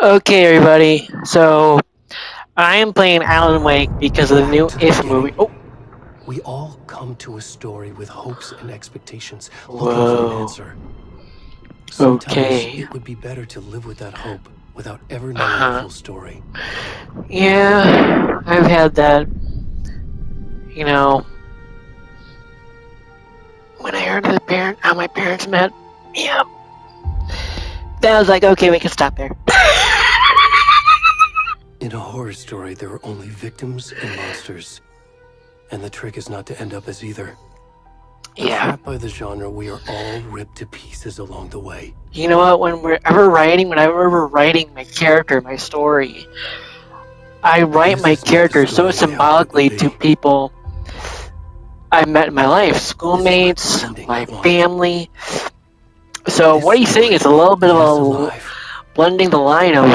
Okay, everybody. So I am playing Alan Wake because of the Back new to the If movie. beginning. Oh, We all come to a story with hopes and expectations, looking for an whoa. answer. Sometimes Okay. it would be better to live with that hope without ever Uh knowing the huh. full story. Yeah, I've had that. You know, when I heard how my parents met. Yeah, that was like, okay, we can stop there. In a horror story, there are only victims and monsters, and the trick is not to end up as either. Yeah. Trapped by the genre, we are all ripped to pieces along the way. You know what? Whenever we're writing my character, my story, I write This my is not the character so story we hoped it would symbolically to be. people I met in my life, This is not the schoolmates, ending I my wanted. family. So This what he's saying is story a little bit is of as a alive. blending the line of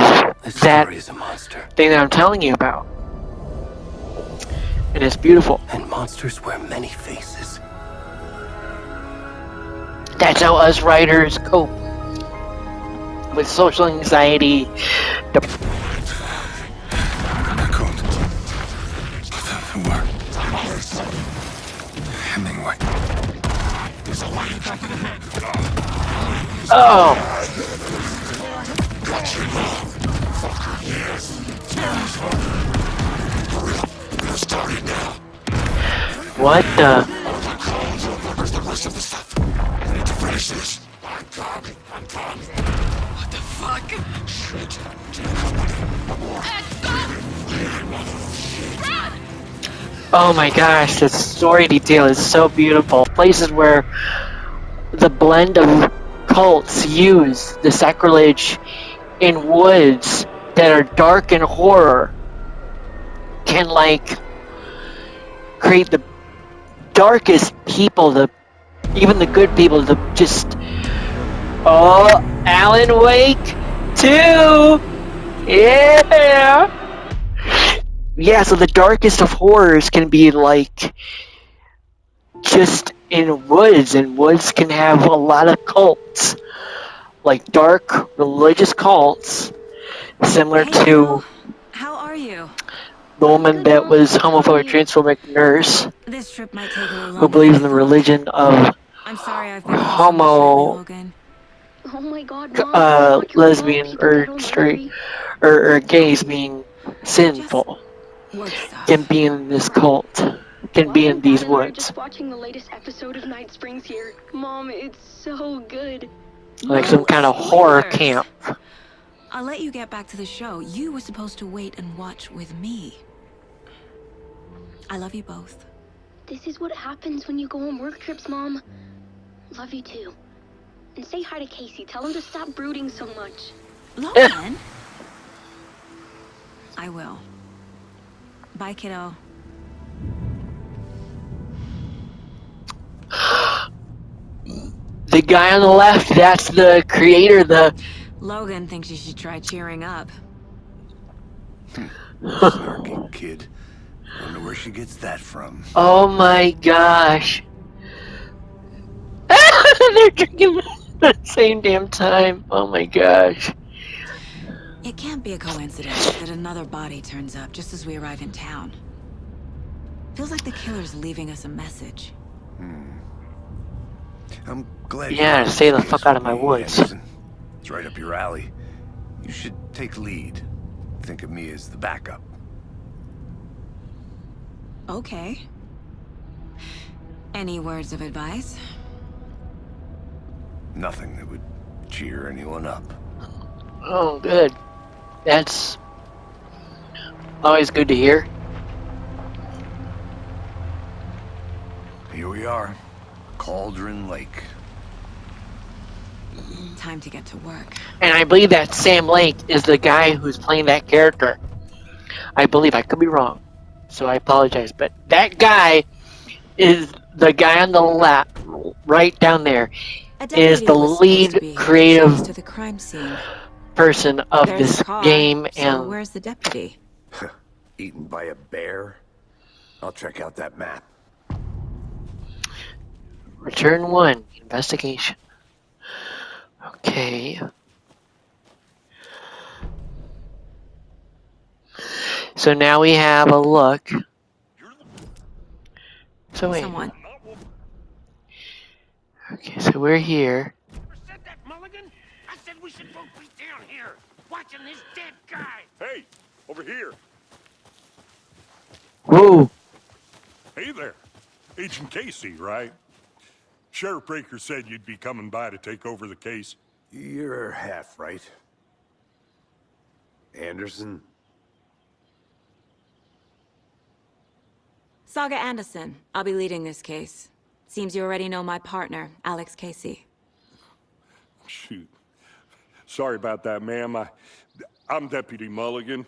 This that story is a monster. thing that I'm telling you about, and it's beautiful. And monsters wear many faces. That's how us writers cope with social anxiety. Hemingway. Oh, what the? What the fuck? Oh my gosh, the story detail is so beautiful. Places where the blend of cults use the sacrilege in woods that are dark and horror can like create the darkest people, the even the good people, the just Alan Wake 2. Yeah. Yeah, so the darkest of horrors can be like just in woods, and woods can have a lot of cults, like dark religious cults, similar Hey, kiddo. to How are you? the I'm woman good, that Mom. was How are homophobic you? transphobic nurse This trip might take a little who longer than believes I in the thought. religion of I'm sorry I've been gone so much lately, homo Logan. Oh my God, Mom, it's not your fault. lesbian People or get all straight worried. or gays being Just sinful work can stuff. be in this cult, can be Well, in Dad these and I are woods. just watching the latest episode of Night Springs here. Mom, it's so good. Like No some kind of horror spoilers! camp. I'll let you get back to the show. You were supposed to wait and watch with me. I love you both. This is what happens when you go on work trips, Mom. Love you too. And say hi to Casey. Tell him to stop brooding so much. Logan? I will. Bye, kiddo. The guy on the left, that's the creator, Logan thinks you should try cheering up. Snarky kid. Wonder where she gets that from. oh my gosh. They're drinking at the same damn time. Oh my gosh. It can't be a coincidence that another body turns up just as we arrive in town. Feels like the killer's leaving us a message. I'm glad you Yeah, brought stay this the case fuck out of with my me, woods. Anderson. It's right up your alley. You should take lead. Think of me as the backup. Okay. Any words of advice? Nothing that would cheer anyone up. Oh, good. That's always good to hear. Here we are. Cauldron Lake. Time to get to work. And I believe that Sam Lake is the guy who's playing that character. I believe. I could be wrong. So I apologize. But that guy is the guy on the left, right down there, A is deputy the was supposed to lead be here to show us creative to the crime scene. person of There's the this car. game So and where's the deputy? Eaten by a bear? I'll check out that map. Return 1, investigation. Okay. So now we have a look. So wait. Someone. Okay, so we're here. Said that, Mulligan? I said we should both be down here, watching this dead guy. Hey, over here. Whoa. Hey there. Agent Casey, right? Sheriff Breaker said you'd be coming by to take over the case. You're half right. Anderson? Saga Anderson. I'll be leading this case. Seems you already know my partner, Alex Casey. Shoot. Sorry about that, ma'am. I'm Deputy Mulligan.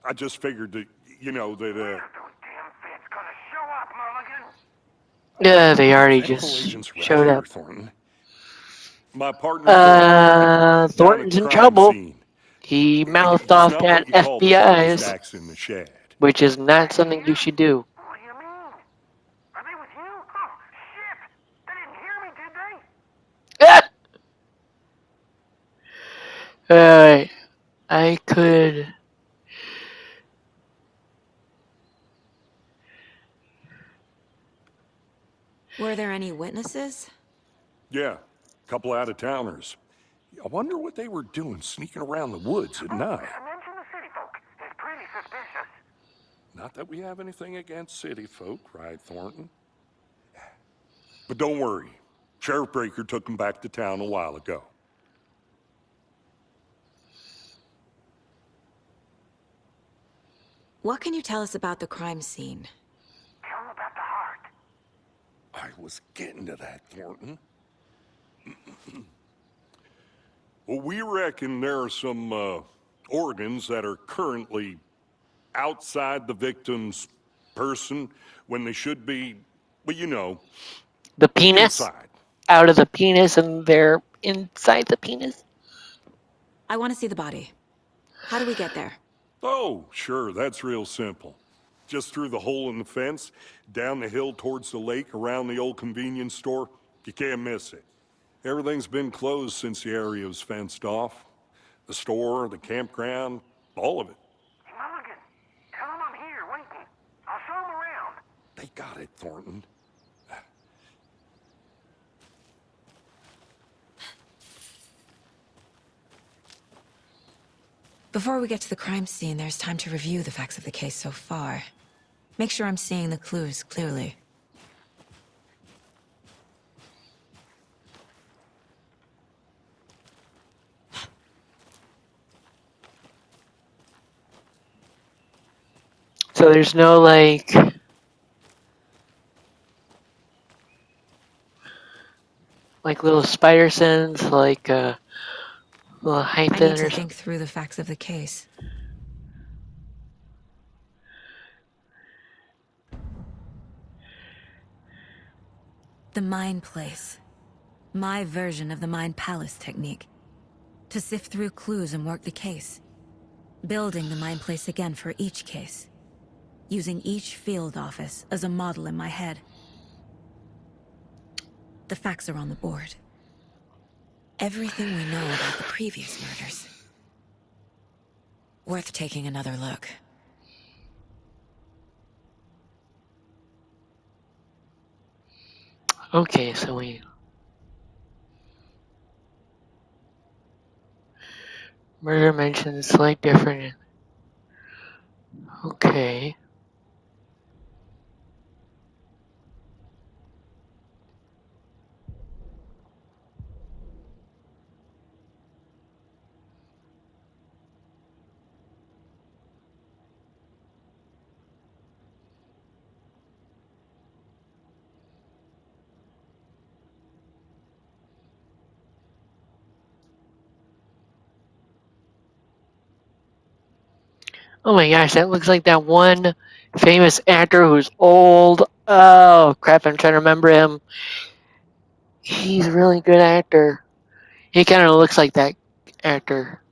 I just figured that, that, Those damn feds gonna show up, Mulligan. Yeah, they already Federal just agents around showed here, up. Thornton. My partner, down at Thornton's the in crime trouble. scene. He mouthed He's off not at what you call the finest FBI's, axe in the shed. which is not something you should do. What do you mean? Are they with you? Oh, shit! They didn't hear me, did they? Ah! Alright, I could. Were there any witnesses? Yeah, a couple out-of-towners. I wonder what they were doing sneaking around the woods at night. Mention the city folk. It's pretty suspicious. Not that we have anything against city folk, right, Thornton? But don't worry. Sheriff Breaker took them back to town a while ago. What can you tell us about the crime scene? Tell them about the heart. I was getting to that, Thornton. Well, we reckon there are some organs that are currently outside the victim's person when they should be, well, The penis? inside. Out of the penis and they're inside the penis? I want to see the body. How do we get there? Oh, sure, that's real simple. Just through the hole in the fence, down the hill towards the lake, around the old convenience store. You can't miss it. Everything's been closed since the area was fenced off. The store, the campground, all of it. Mulligan, tell them I'm here waiting. I'll show them around. They got it, Thornton. Before we get to the crime scene, there's time to review the facts of the case so far. Make sure I'm seeing the clues clearly. So there's no like little spider sense, like little I need hyphen to or think something. through the facts of the case. The Mind Place. My version of the Mind Palace technique. To sift through clues and work the case. Building the Mind Place again for each case. Using each field office as a model in my head. The facts are on the board. Everything we know about the previous murders. Worth taking another look. Okay, so we. Murder mentions slight different. Okay. Oh my gosh, that looks like that one famous actor who's old. Oh crap, I'm trying to remember him. He's a really good actor. He kind of looks like that actor.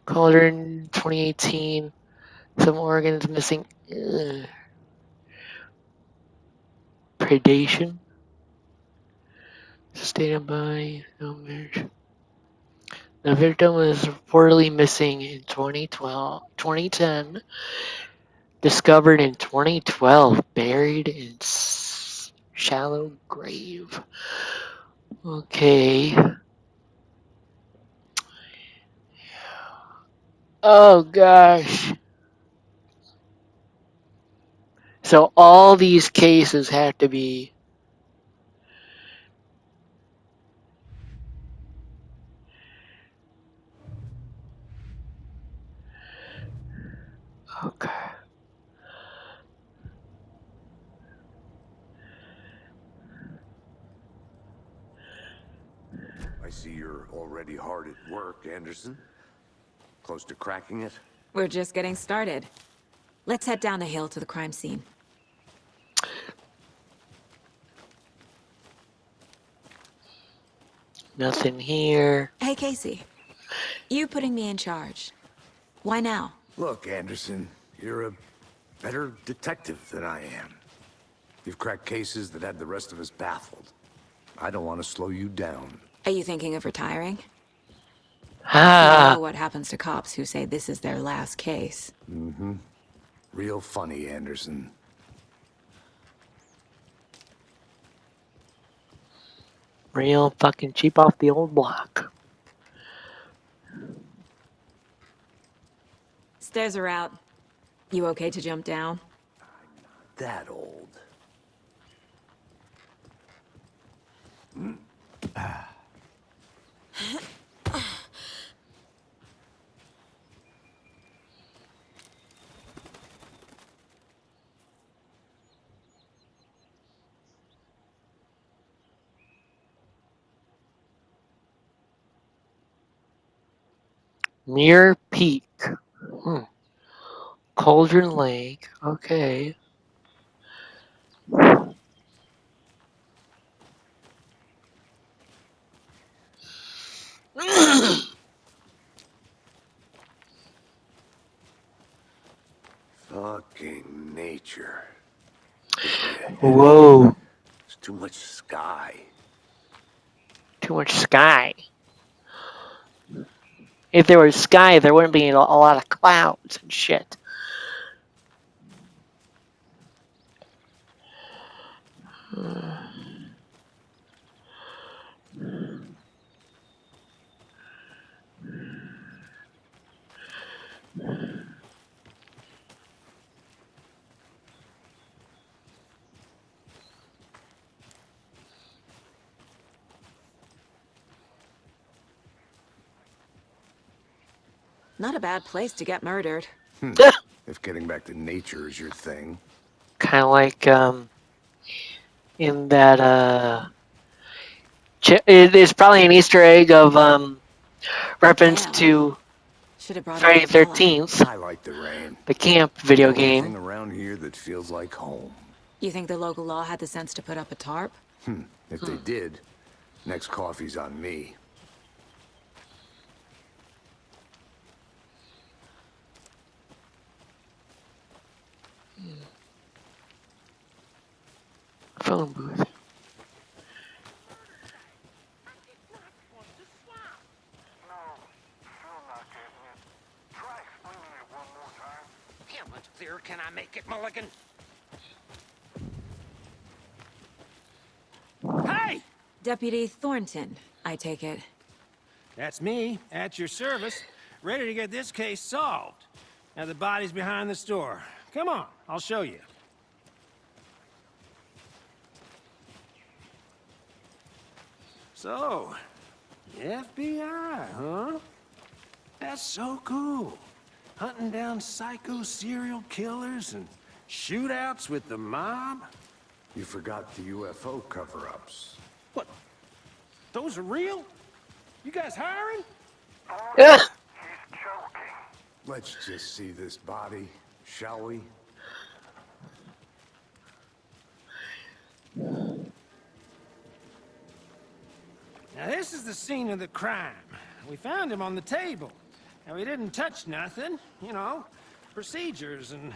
Cauldron 2018. Some organs missing. Predation. Sustained by no marriage. The victim was reportedly missing in 2010, discovered in 2012, buried in shallow grave. Okay. Oh gosh. So all these cases have to be. Okay. I see you're already hard at work, Anderson. Close to cracking it? We're just getting started. Let's head down the hill to the crime scene. Nothing here. Hey, Casey. You putting me in charge. Why now? Look, Anderson, you're a better detective than I am. You've cracked cases that had the rest of us baffled. I don't want to slow you down. Are you thinking of retiring? You know Ah. what happens to cops who say this is their last case. Mm-hmm. Real funny, Anderson. Real fucking cheap off the old block. Stairs are out. You okay to jump down? That old. Mirror Peak. Cauldron Lake. Okay. Fucking nature. Gives me a headache. Whoa. There's too much sky. Too much sky. If there was sky, there wouldn't be a lot of clouds and shit. Not a bad place to get murdered. If getting back to nature is your thing. Kind of like in that it is probably an Easter egg of reference Damn. to Should have brought an Friday the umbrella. 13th, I like the rain. the camp video Only thing game. around here that feels like home. You think the local law had the sense to put up a tarp? If they did, next coffee's on me. Phone booth. No, still not getting it. Try explaining it one more time. How much clearer can I make it, Mulligan? Hey! Deputy Thornton, I take it. That's me, at your service, ready to get this case solved. Now the body's behind the store. Come on, I'll show you. So, the FBI, huh? That's so cool. Hunting down psycho serial killers and shootouts with the mob? You forgot the UFO cover-ups. What? Those are real? You guys hiring? Yeah. He's joking. Let's just see this body, shall we? Now this is the scene of the crime. We found him on the table. Now we didn't touch nothing, you know, procedures and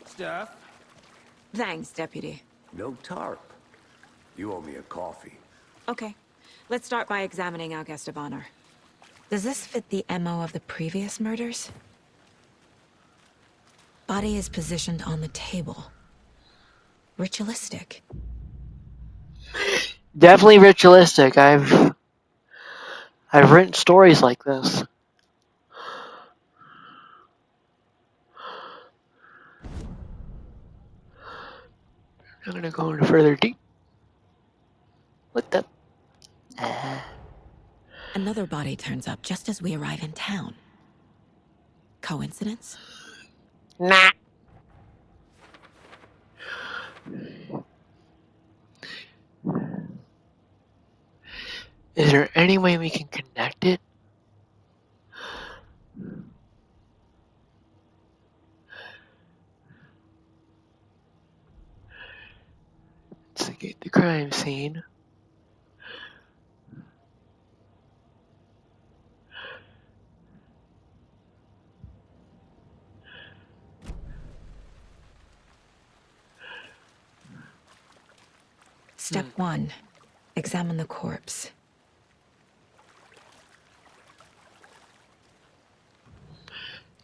stuff. Thanks, Deputy. No tarp. You owe me a coffee. Okay. Let's start by examining our guest of honor. Does this fit the MO of the previous murders? Body is positioned on the table. Ritualistic. Definitely ritualistic. I've written stories like this. I'm gonna go into further deep. What the? Another body turns up just as we arrive in town. Coincidence? Nah. Is there any way we can connect it? Investigate the crime scene. Step 1. Examine the corpse.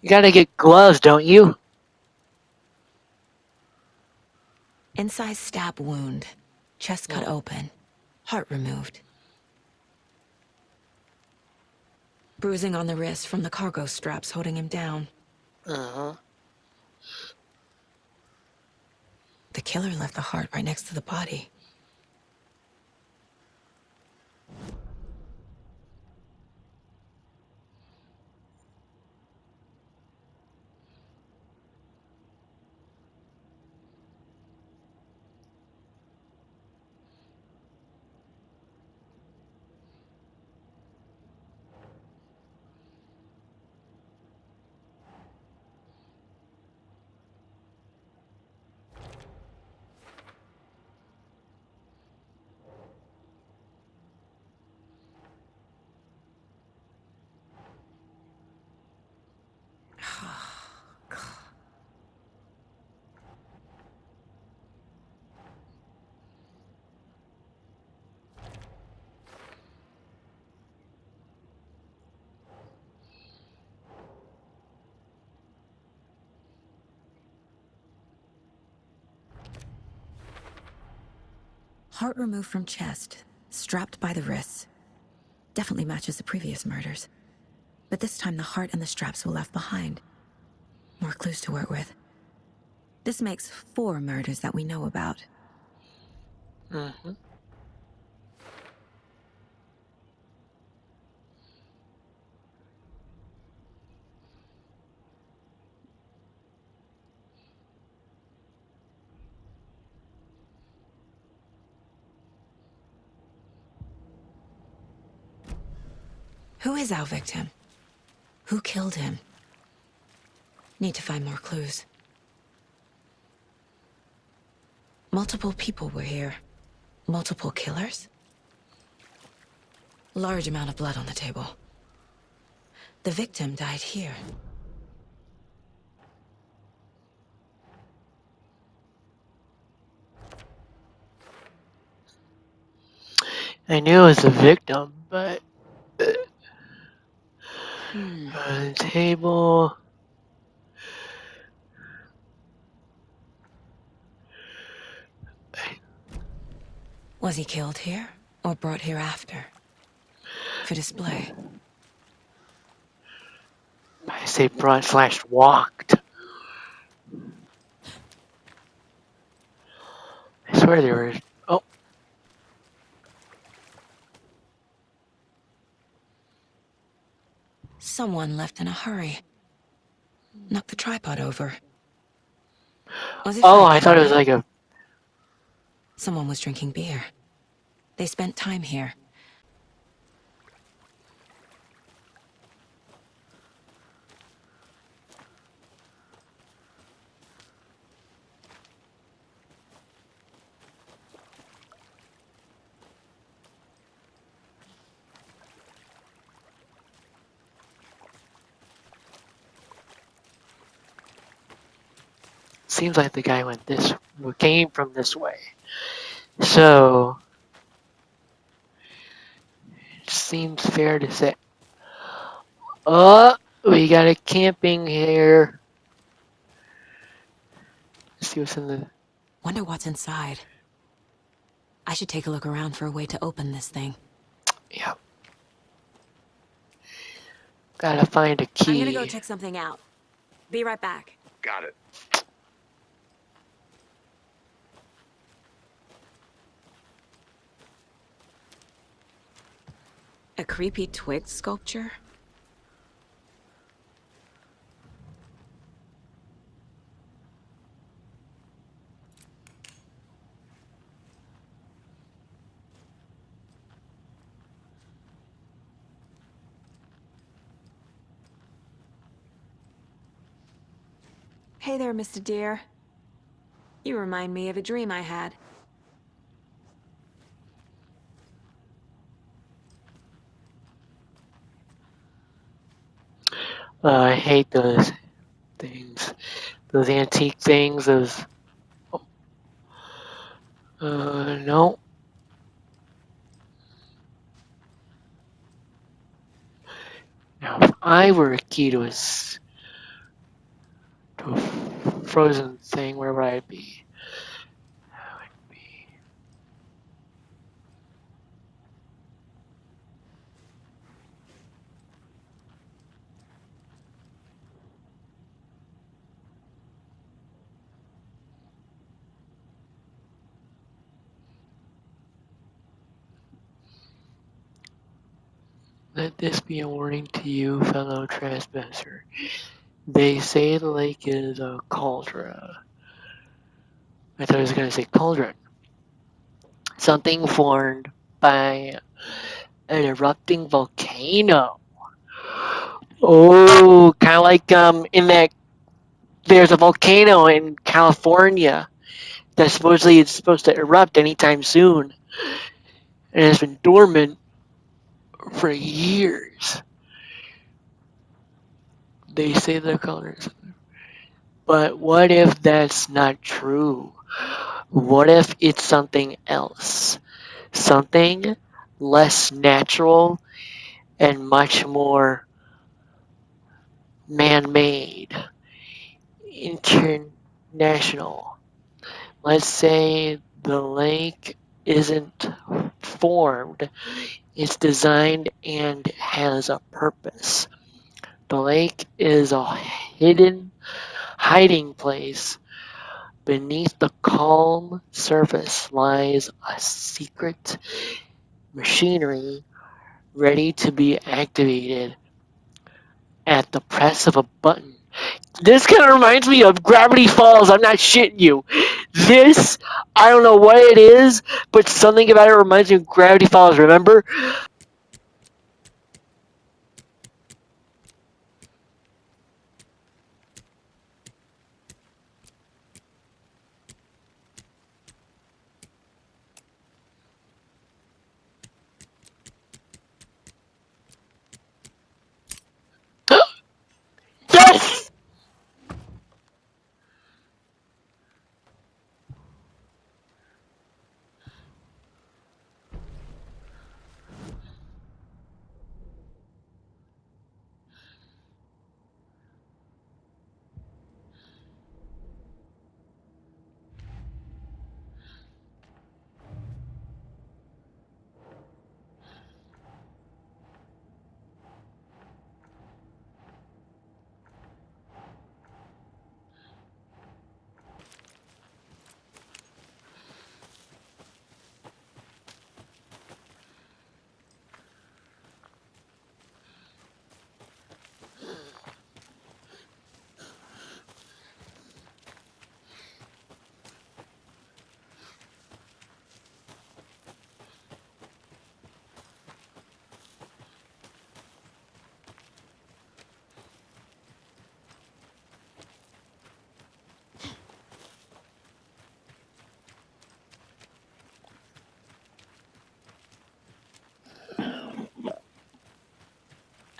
You gotta get gloves, don't you? Incised stab wound. Chest cut open. Heart removed. Bruising on the wrist from the cargo straps holding him down. Uh-huh. The killer left the heart right next to the body. Heart removed from chest, strapped by the wrists. Definitely matches the previous murders. But this time the heart and the straps were left behind. More clues to work with. This makes 4 murders that we know about. Mm-hmm. Who is our victim? Who killed him? Need to find more clues. Multiple people were here. Multiple killers? Large amount of blood on the table. The victim died here. I knew it was a victim, but on the table. Was he killed here, or brought here after? For display. I say brought slash walked. I swear they were. Oh, Someone left in a hurry. Knocked the tripod over. Was it for oh! a I thought it was camera? like a. Someone was drinking beer. They spent time here. Seems like the guy went this. Came from this way. So it seems fair to say. Oh, we got a camping here. Let's see what's in the... Wonder what's inside. I should take a look around for a way to open this thing. Yeah. Gotta find a I'm gonna go key. check something out. Be right back. Got it. A creepy twig sculpture? Hey there, Mr. Deer. You remind me of a dream I had. I hate those things. Those antique things. Those... No. Now, if I were a key to a frozen thing, where would I be? Let this be a warning to you, fellow trespasser. They say the lake is a cauldron. I thought I was going to say cauldron. Something formed by an erupting volcano. Oh, kind of like in that there's a volcano in California that supposedly is supposed to erupt anytime soon, and it's been dormant for years. They say the colors, but what if that's not true? What if it's something else? Something less natural and much more man-made, international. Let's say the lake isn't formed, it's designed and has a purpose. The lake is a hidden hiding place. Beneath the calm surface lies a secret machinery ready to be activated at the press of a button. This kind of reminds me of Gravity Falls. I'm not shitting you. This, I don't know what it is, but something about it reminds me of Gravity Falls. Remember? Yes!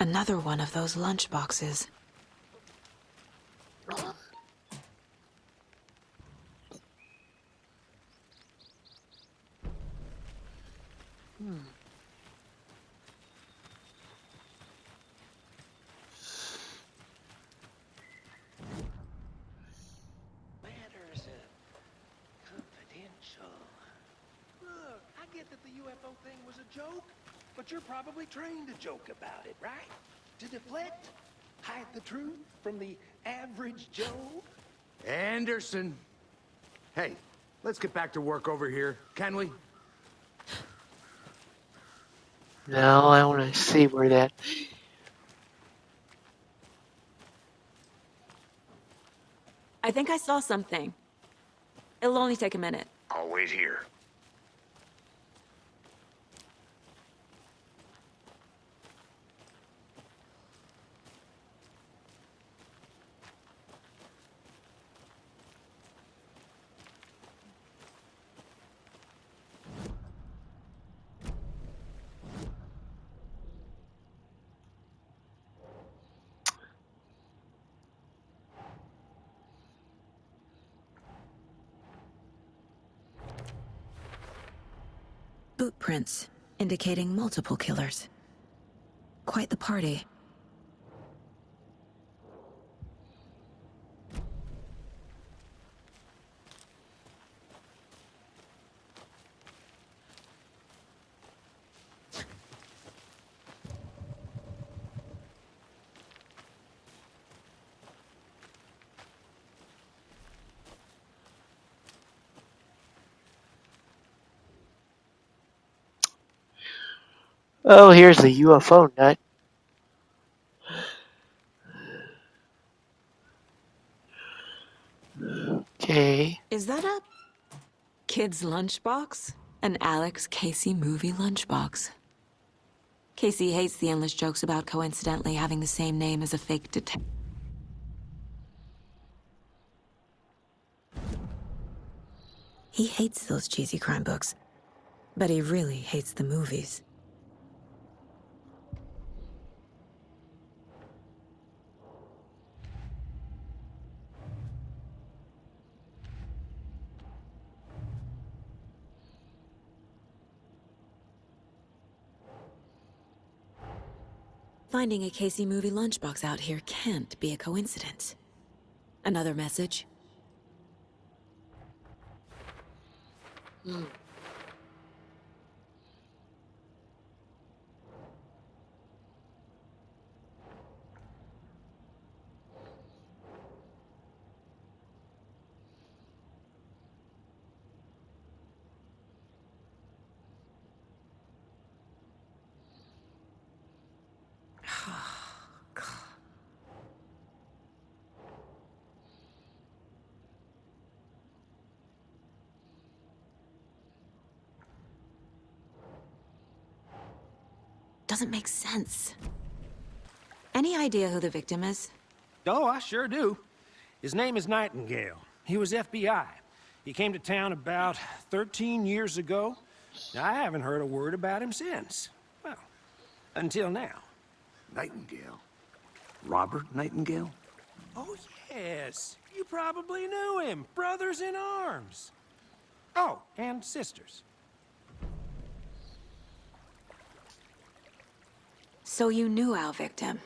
Another one of those lunch boxes. that the UFO thing was a joke, but you're probably trained to joke about it, right? To deflect, hide the truth from the average Joe. Anderson. Hey, let's get back to work over here, can we? No, I want to see where that. I think I saw something. It'll only take a minute. I'll wait here. Boot prints, indicating multiple killers. Quite the party. Oh, here's the UFO nut. Okay. Is that a kid's lunchbox? An Alex Casey movie lunchbox. Casey hates the endless jokes about coincidentally having the same name as a fake detective. He hates those cheesy crime books, but he really hates the movies. Finding a Casey movie lunchbox out here can't be a coincidence. Another message? Doesn't make sense. Any idea who the victim is? Oh, I sure do. His name is Nightingale. He was FBI. He came to town about 13 years ago. Now, I haven't heard a word about him since. Well, until now. Nightingale? Robert Nightingale? Oh, yes. You probably knew him. Brothers in arms. Oh, and sisters. So you knew our victim.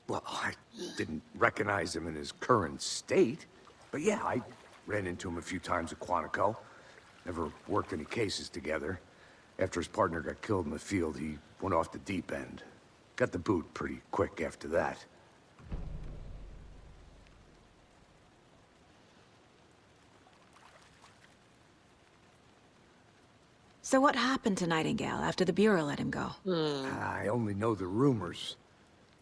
Well, I didn't recognize him in his current state. But yeah, I ran into him a few times at Quantico. Never worked any cases together. After his partner got killed in the field, he went off the deep end. Got the boot pretty quick after that. So what happened to Nightingale after the Bureau let him go? I only know the rumors.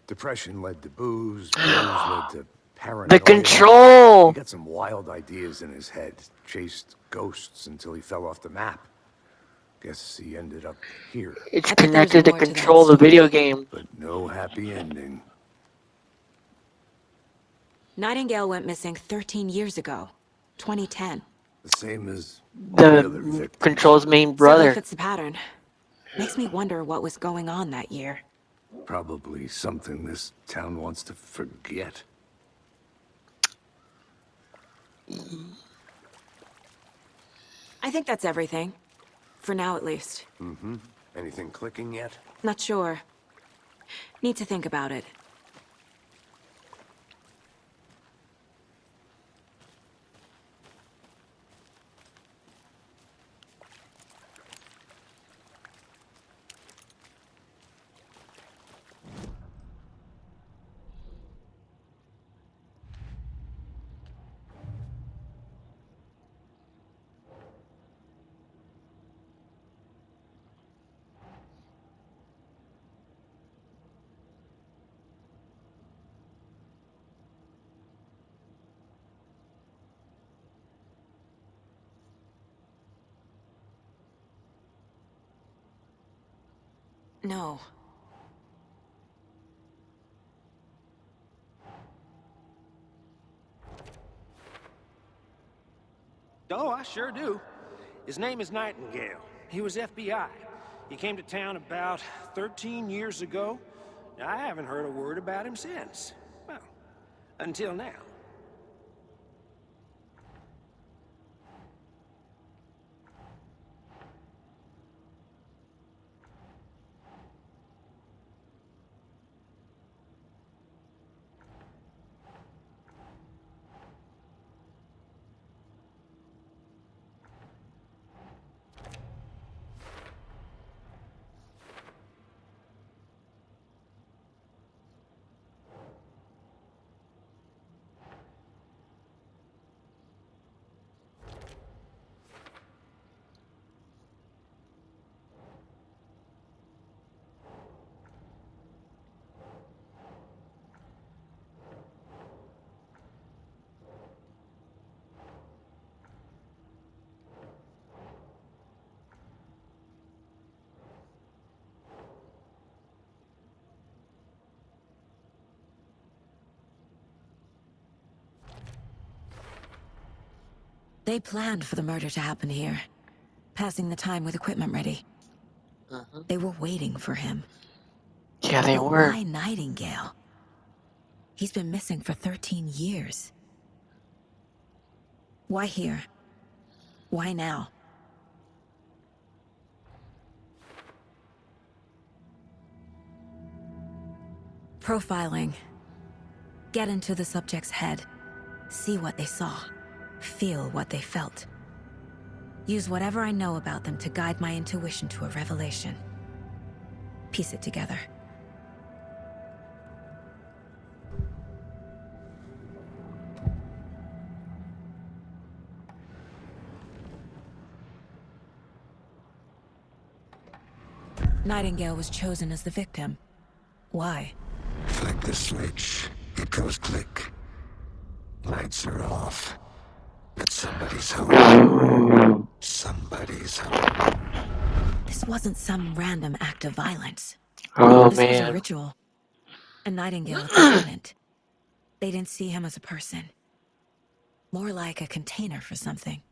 Depression led to booze, booze led to paranoia. The control! He got some wild ideas in his head. Chased ghosts until he fell off the map. Guess he ended up here. It's I bet there's connected to more to that control the story. video game. But no happy ending. Nightingale went missing 13 years ago. 2010. The same as all the other The victims. control's main Certainly brother. fits the pattern. Makes me wonder what was going on that year. Probably something this town wants to forget. I think that's everything. For now, at least. Mm-hmm. Anything clicking yet? Not sure. Need to think about it. No. Oh, I sure do. His name is Nightingale. He was FBI. He came to town about 13 years ago. I haven't heard a word about him since. Well, until now. They planned for the murder to happen here, passing the time with equipment ready. They were waiting for him. Yeah, they But were. why Nightingale? He's been missing for 13 years. Why here? Why now? Profiling. Get into the subject's head. See what they saw. Feel what they felt. Use whatever I know about them to guide my intuition to a revelation. Piece it together. Nightingale was chosen as the victim. Why? Flick the switch. It goes click. Lights are off. But somebody's home. Somebody's home. This wasn't some random act of violence. Oh This was a man. ritual. And Nightingale at the moment. They didn't see him as a person. More like a container for something.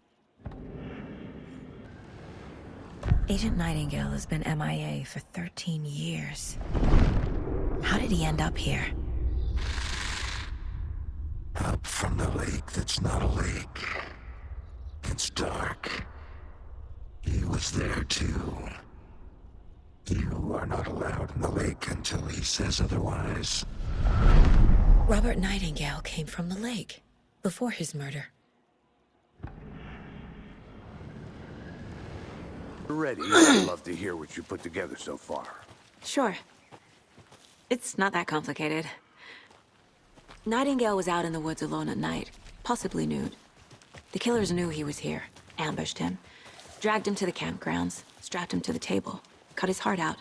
Agent Nightingale has been MIA for 13 years. How did he end up here? Up from the lake that's not a lake. It's dark. He was there too. You are not allowed in the lake until he says otherwise. Robert Nightingale came from the lake, before his murder. Ready, I'd love to hear what you put together so far. Sure. It's not that complicated. Nightingale was out in the woods alone at night, possibly nude. The killers knew he was here, ambushed him, dragged him to the campgrounds, strapped him to the table, cut his heart out.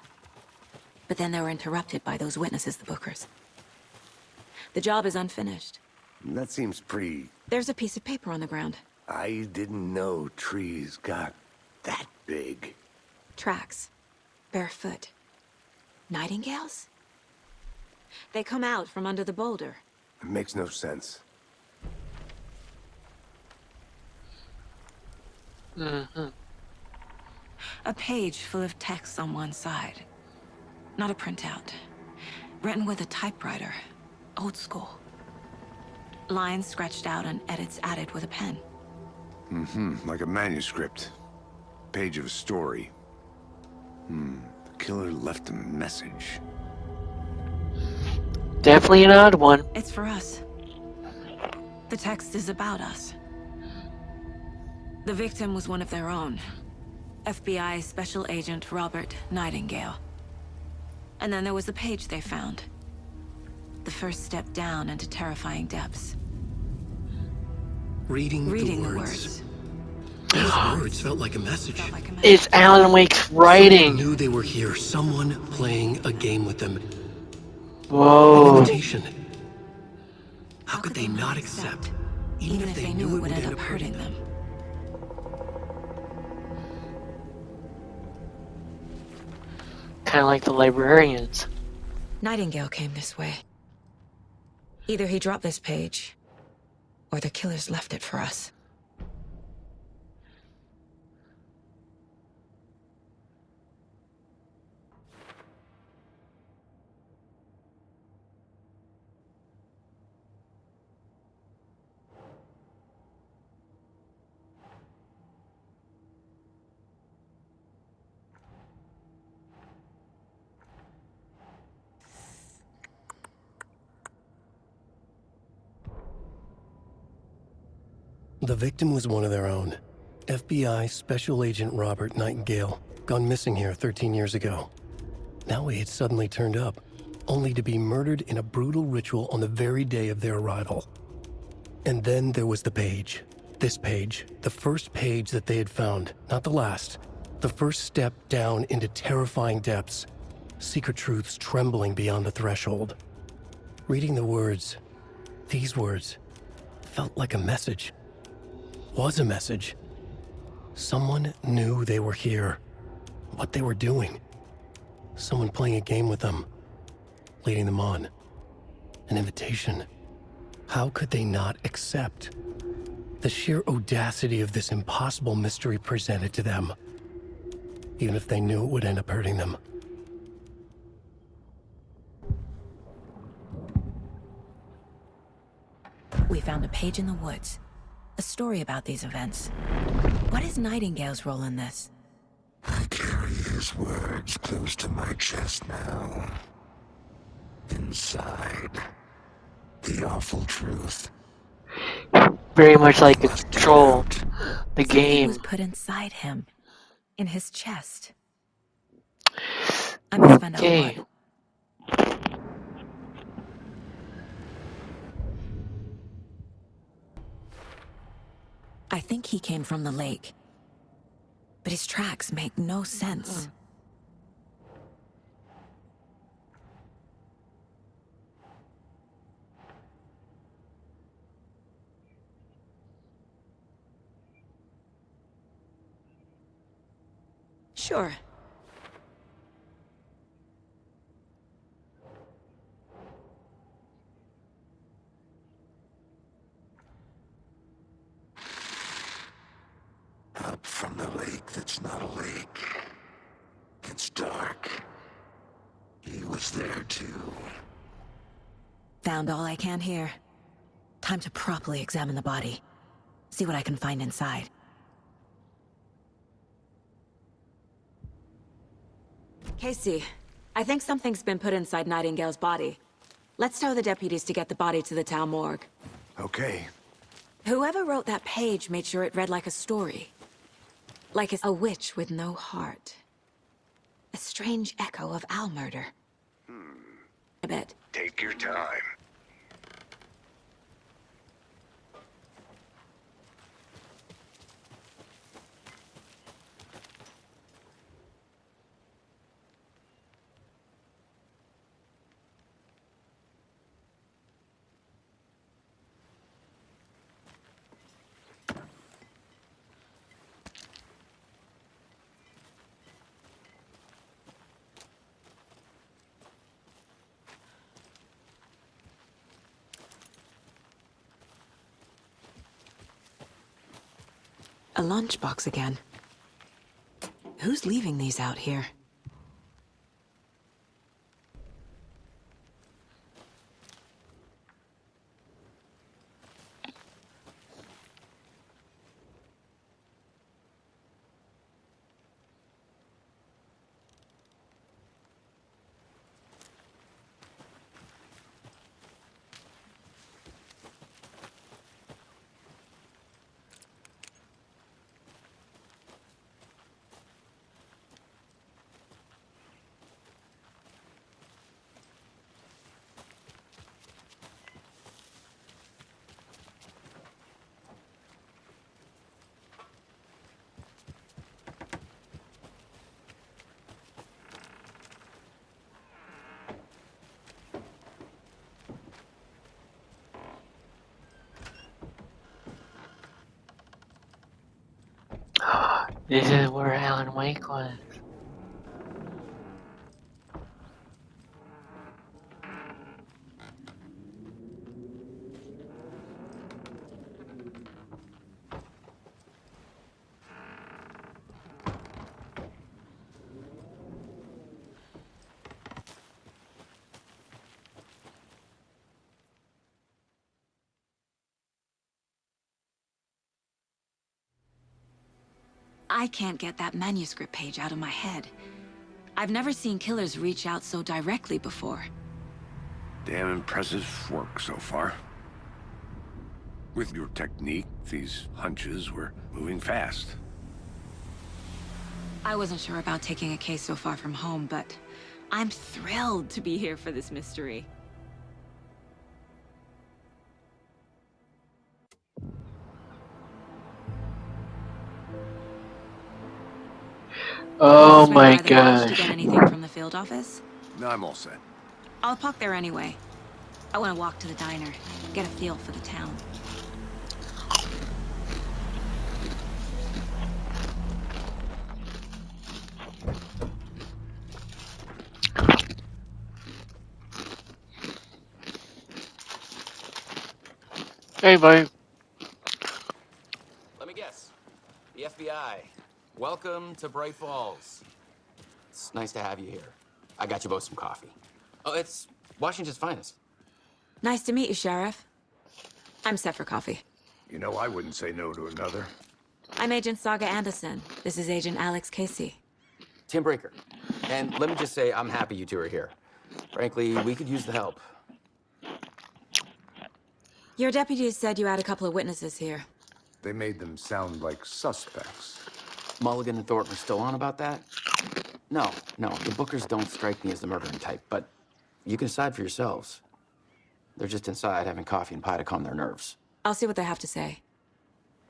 But then they were interrupted by those witnesses, the Bookers. The job is unfinished. That seems pretty... There's a piece of paper on the ground. I didn't know trees got that big. Tracks. Barefoot. Nightingales? They come out from under the boulder. It makes no sense. A page full of text on one side. Not a printout. Written with a typewriter. Old school. Lines scratched out and edits added with a pen. Like a manuscript. Page of a story. The killer left a message. Definitely an odd one. It's for us. The text is about us. The victim was one of their own. FBI Special Agent Robert Nightingale. And then there was the page they found. The first step down into terrifying depths. Reading Reading the the words. words. Those words felt like a message. Felt like a It's message. Alan Wake's Someone writing. knew they were here. Someone playing a game with them. An Whoa. invitation. How could they not accept? Even if they knew it would end up hurting them. kind of like the librarians. Nightingale came this way. Either he dropped this page, or the killers left it for us. The victim was one of their own. FBI Special Agent Robert Nightingale, gone missing here 13 years ago. Now he had suddenly turned up, only to be murdered in a brutal ritual on the very day of their arrival. And then there was the page. This page, the first page that they had found, not the last. The first step down into terrifying depths. Secret truths trembling beyond the threshold. Reading the words, these words, felt like a message. Was a message. Someone knew they were here. What they were doing. Someone playing a game with them. Leading them on. An invitation. How could they not accept? The sheer audacity of this impossible mystery presented to them. Even if they knew it would end up hurting them. We found a page in the woods. A story about these events. What is Nightingale's role in this? I carry his words close to my chest now. Inside, the awful truth. Very much like Control, the Something game. was put inside him. In his chest. I must find out Okay. what. I think he came from the lake. But his tracks make no sense. Sure. Up from the lake that's not a lake. It's dark. He was there too. Found all I can here. Time to properly examine the body. See what I can find inside. Casey, I think something's been put inside Nightingale's body. Let's tell the deputies to get the body to the town morgue. Okay. Whoever wrote that page made sure it read like a story. Like a witch with no heart. A strange echo of Al murder. I bet. Take your time. A lunchbox again. Who's leaving these out here? This is where Alan Wake was. I can't get that manuscript page out of my head. I've never seen killers reach out so directly before. Damn impressive work so far. With your technique, these hunches were moving fast. I wasn't sure about taking a case so far from home, but I'm thrilled to be here for this mystery. Oh Swing my by the lodge to get gosh. anything from the field office? No, I'm all set. I'll park there anyway. I want to walk to the diner, get a feel for the town. Hey, buddy. Let me guess. The FBI. Welcome to Bright Falls. It's nice to have you here. I got you both some coffee. Oh, it's Washington's finest. Nice to meet you, Sheriff. I'm set for coffee. You know, I wouldn't say no to another. I'm Agent Saga Anderson. This is Agent Alex Casey. Tim Breaker. And let me just say, I'm happy you two are here. Frankly, we could use the help. Your deputies said you had a couple of witnesses here. They made them sound like suspects. Mulligan and Thornton are still on about that? No, the Bookers don't strike me as the murdering type, but you can decide for yourselves. They're just inside having coffee and pie to calm their nerves. I'll see what they have to say.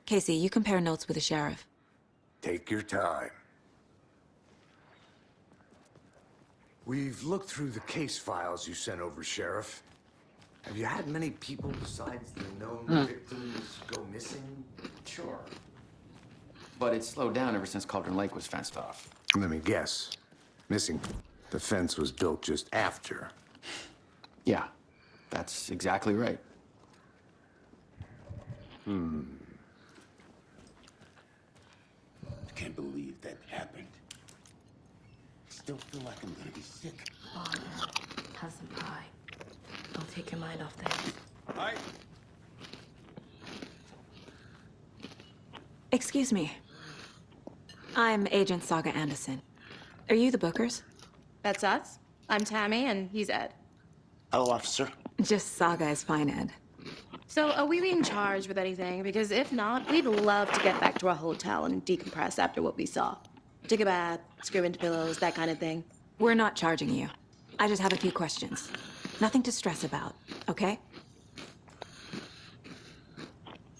Casey, you compare notes with the sheriff. Take your time. We've looked through the case files you sent over, Sheriff. Have you had many people besides the known victims go missing? Sure. But it's slowed down ever since Cauldron Lake was fenced off. Let me guess. Missing. The fence was built just after. Yeah, that's exactly right. I can't believe that happened. Still feel like I'm gonna be sick. Oh, no. Have some pie. I'll take your mind off things. Hi. Excuse me. I'm Agent Saga Anderson. Are you the Bookers? That's us. I'm Tammy, and he's Ed. Hello, officer. Just Saga is fine, Ed. So, are we being charged with anything? Because if not, we'd love to get back to our hotel and decompress after what we saw. Take a bath, scream into pillows, that kind of thing. We're not charging you. I just have a few questions. Nothing to stress about, okay?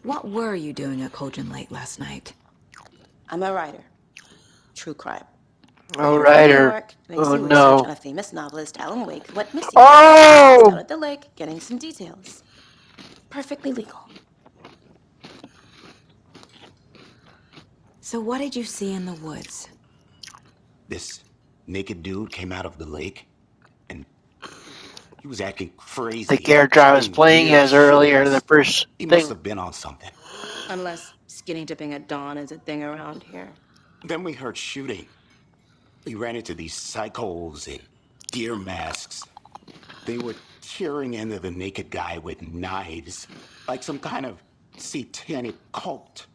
What were you doing at Cauldron Lake last night? I'm a writer. True crime. Oh, New Ryder. York, doing Oh, some research on no. a famous novelist, Alan Wake, who went missing. Oh! Down at the lake, getting some details. Perfectly legal. So what did you see in the woods? This naked dude came out of the lake, and he was acting crazy. The character I was doing playing weird as earlier, the shit. first He must thing. have been on something. Unless skinny dipping at dawn is a thing around here. Then we heard shooting. We ran into these psychos in deer masks. They were tearing into the naked guy with knives, like some kind of satanic cult.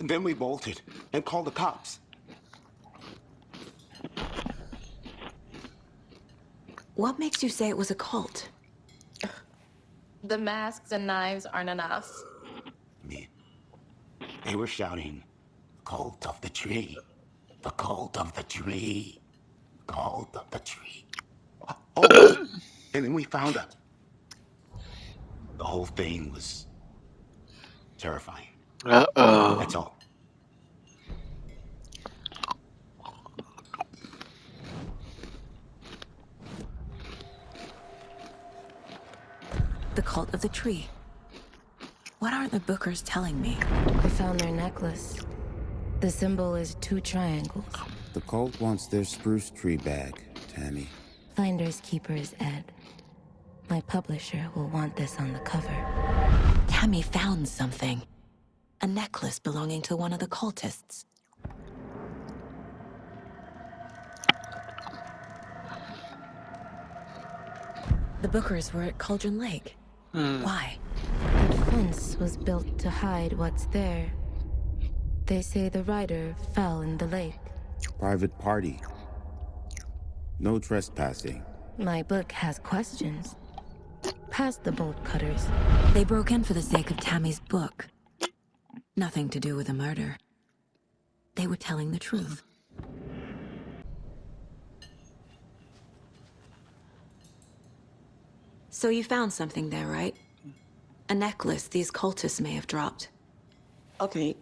And then we bolted and called the cops. What makes you say it was a cult? The masks and knives aren't enough. Me. They were shouting, "Cult of the tree, the cult of the tree, cult of the tree." Oh, and then we found out. The whole thing was terrifying. Uh-oh. That's all. The cult of the tree. What are the Bookers telling me? I found their necklace. The symbol is 2 triangles. The cult wants their spruce tree back, Tammy. Finders keepers, Ed. My publisher will want this on the cover. Tammy found something. A necklace belonging to one of the cultists. The Bookers were at Cauldron Lake. Why? The fence was built to hide what's there. They say the rider fell in the lake. Private party. No trespassing. My book has questions. Past the bolt cutters. They broke in for the sake of Tammy's book. Nothing to do with a murder. They were telling the truth. So you found something there, right? A necklace these cultists may have dropped. Okay.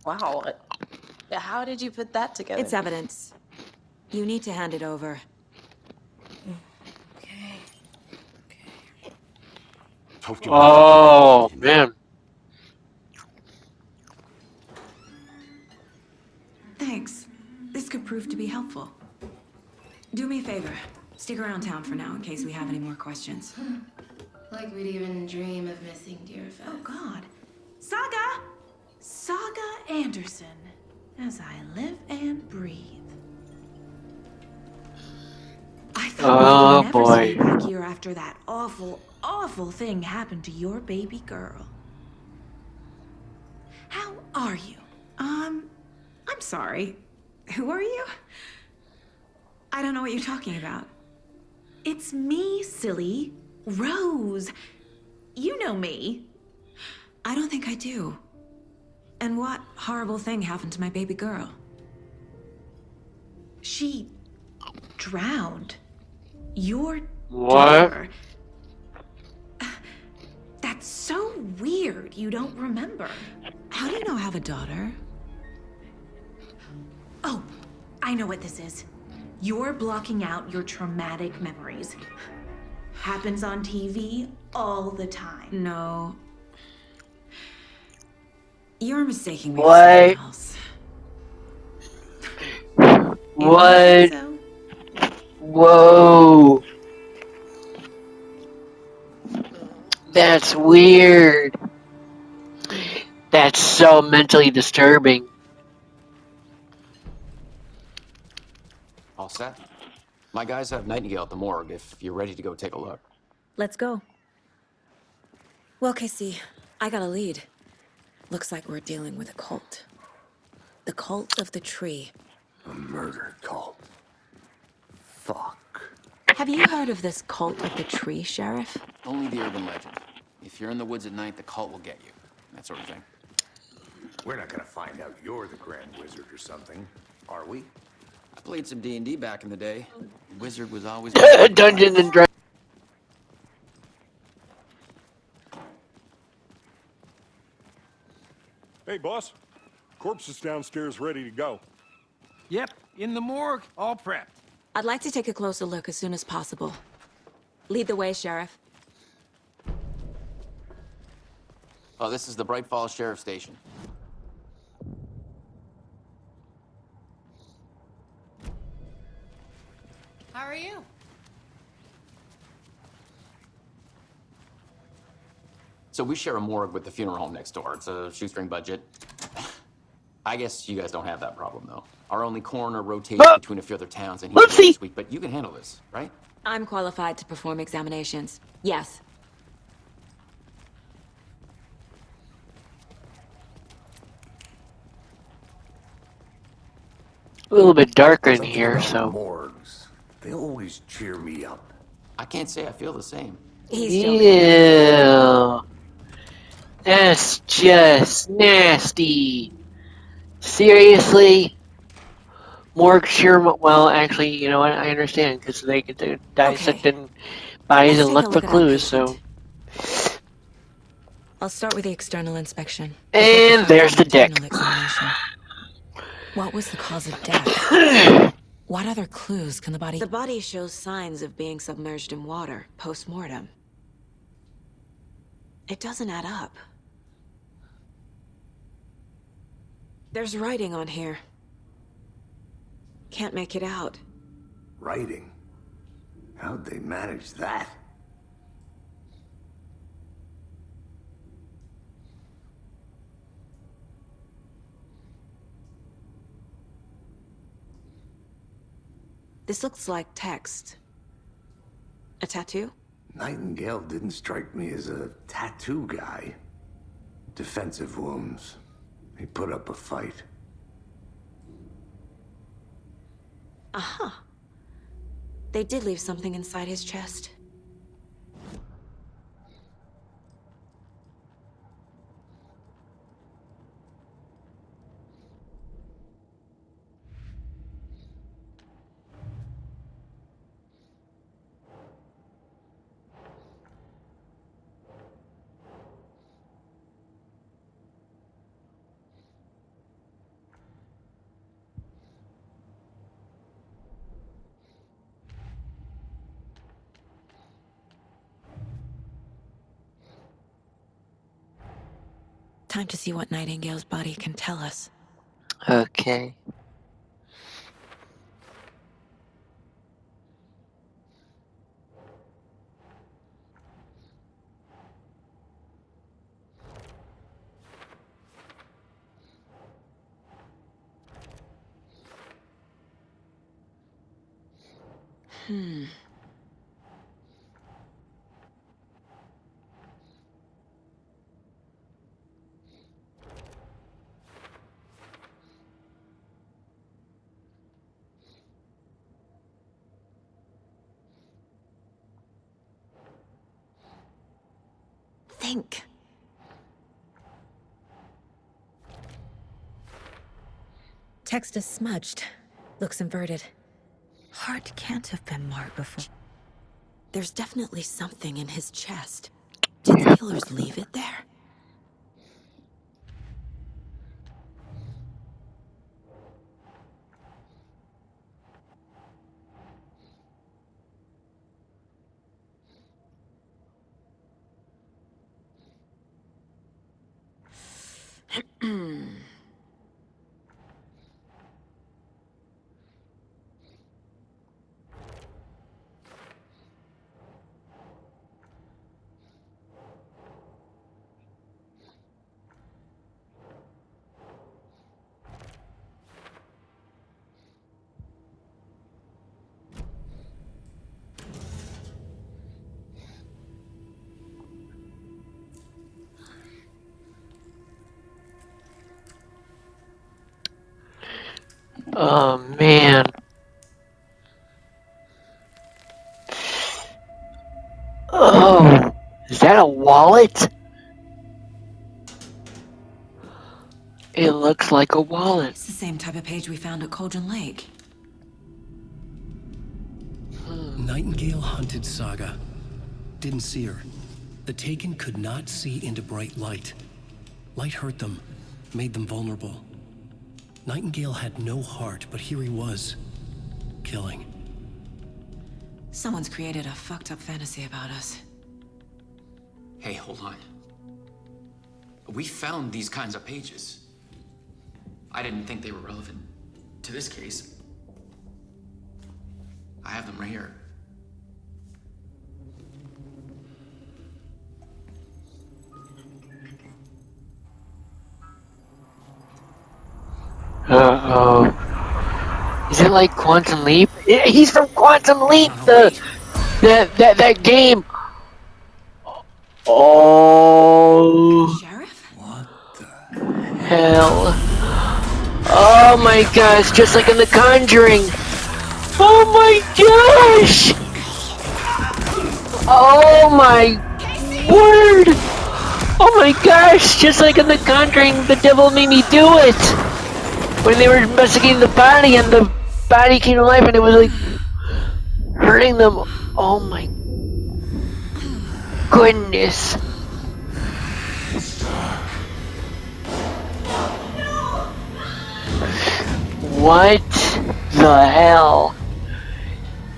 Wow. How did you put that together? It's evidence. You need to hand it over. Okay. Told you not to give it away, Oh, didn't I? man. Thanks. This could prove to be helpful. Do me a favor. Stick around town for now in case we have any more questions. Like we'd even dream of missing Deerfest. Oh, God. Saga! Saga Anderson. As I live and breathe. I thought Oh, we'd never boy. see you back here after that awful, awful thing happened to your baby girl. How are you? I'm sorry. Who are you? I don't know what you're talking about. It's me, silly. Rose. You know me. I don't think I do. And what horrible thing happened to my baby girl? She drowned. Your What? daughter. That's so weird you don't remember. How do you know I have a daughter? Oh, I know what this is. You're blocking out your traumatic memories. Happens on TV all the time. No. You're mistaking me What? for something else. If you What? say so. Whoa. That's weird. That's so mentally disturbing. All set? My guys have Nightingale at the morgue if you're ready to go take a look. Let's go. Well, Casey, I got a lead. Looks like we're dealing with a cult. The cult of the tree. A murder cult. Fuck. Have you heard of this cult of the tree, Sheriff? Only the urban legend. If you're in the woods at night, the cult will get you. That sort of thing. We're not gonna find out you're the Grand Wizard or something, are we? I played some D&D back in the day. Wizard was always Dungeons and Dragons. Hey, boss. Corpse is downstairs ready to go. Yep, in the morgue, all prepped. I'd like to take a closer look as soon as possible. Lead the way, Sheriff. Oh, this is the Bright Falls Sheriff Station. How are you? So we share a morgue with the funeral home next door. It's a shoestring budget. I guess you guys don't have that problem, though. Our only coroner rotates between a few other towns, and he's away this week, but you can handle this, right? I'm qualified to perform examinations. Yes. A little bit darker in Something here, about so. morgues. They always cheer me up. I can't say I feel the same. He's joking. Ew. That's just nasty. Seriously? Morgue sure. Well, actually, you know what? I understand because they get to dissect and bodies Let's and take a look for look at our clues. So, I'll start with the external inspection. and there's the dick. Internal examination. What was the cause of death? What other clues can the body... The body shows signs of being submerged in water, post-mortem. It doesn't add up. There's writing on here. Can't make it out. Writing? How'd they manage that? This looks like text. A tattoo? Nightingale didn't strike me as a tattoo guy. Defensive wounds. He put up a fight. Uh-huh. They did leave something inside his chest. Time to see what Nightingale's body can tell us. Okay. Think. Text is smudged. Looks inverted. Heart can't have been marked before. There's definitely something in his chest. Did the killers leave it there? Oh man. Oh, is that a wallet? It looks like a wallet. It's the same type of page we found at Cauldron Lake. Nightingale hunted Saga. Didn't see her. The Taken could not see into bright light. Light hurt them, made them vulnerable. Nightingale had no heart, but here he was, killing. Someone's created a fucked up fantasy about us. Hey, hold on. We found these kinds of pages. I didn't think they were relevant to this case. I have them right here. Uh-oh. Is it like Quantum Leap? He's from Quantum Leap, that game. Oh. Sheriff? Hell. Oh my gosh, just like in The Conjuring. Oh my gosh! Oh my word! Oh my gosh, just like in The Conjuring, the devil made me do it! When they were investigating the body and the body came to life and it was like hurting them. Oh my goodness. What the hell?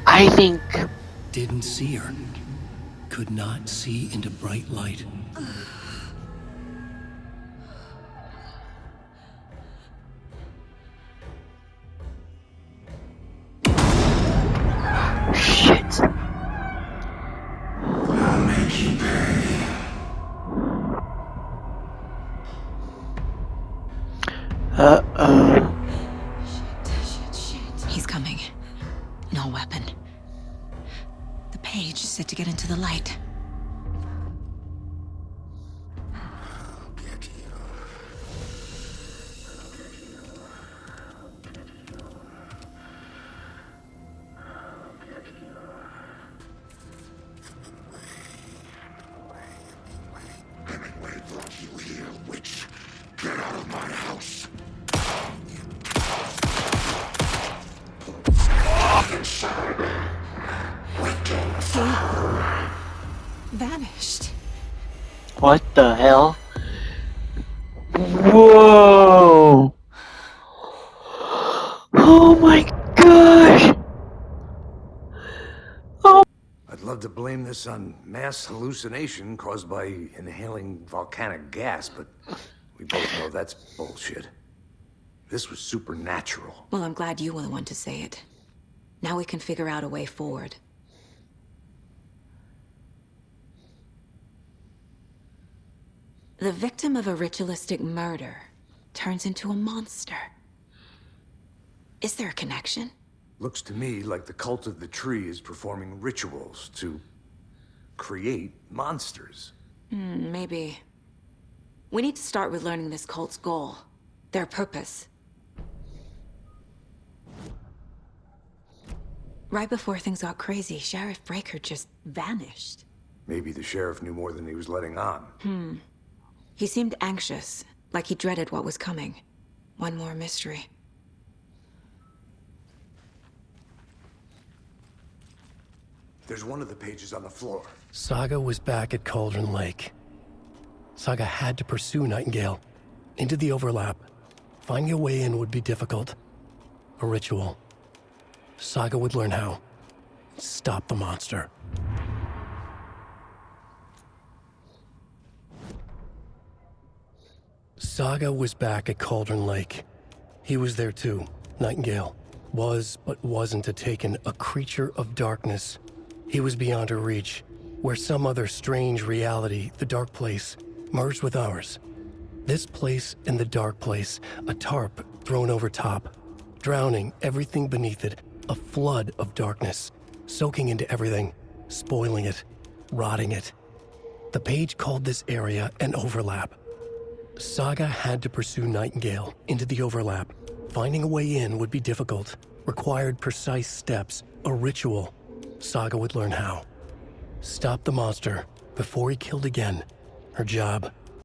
I think... Didn't see her. Could not see into bright light. Shit. I'll make you pay. Uh-oh. Shit. He's coming. No weapon. The page said to get into the light. I'll get you. Vanished. What the hell? Whoa! Oh my gosh! Oh. I'd love to blame this on mass hallucination caused by inhaling volcanic gas, but we both know that's bullshit. This was supernatural. Well, I'm glad you were the one to say it. Now we can figure out a way forward. The victim of a ritualistic murder turns into a monster. Is there a connection? Looks to me like the cult of the tree is performing rituals to create monsters. Maybe. We need to start with learning this cult's goal. Their purpose. Right before things got crazy, Sheriff Breaker just vanished. Maybe the sheriff knew more than he was letting on. He seemed anxious, like he dreaded what was coming. One more mystery. There's one of the pages on the floor. Saga was back at Cauldron Lake. Saga had to pursue Nightingale. Into the overlap. Finding a way in would be difficult. A ritual. Saga would learn how. Stop the monster. Saga was back at Cauldron Lake. He was there too. Nightingale. Was, but wasn't a Taken, a creature of darkness. He was beyond her reach, where some other strange reality, the dark place, merged with ours. This place and the dark place, a tarp thrown over top, drowning everything beneath it, a flood of darkness, soaking into everything, spoiling it, rotting it. The page called this area an overlap. Saga had to pursue Nightingale into the overlap. Finding a way in would be difficult, required precise steps, a ritual. Saga would learn how. Stop the monster before he killed again. Her job,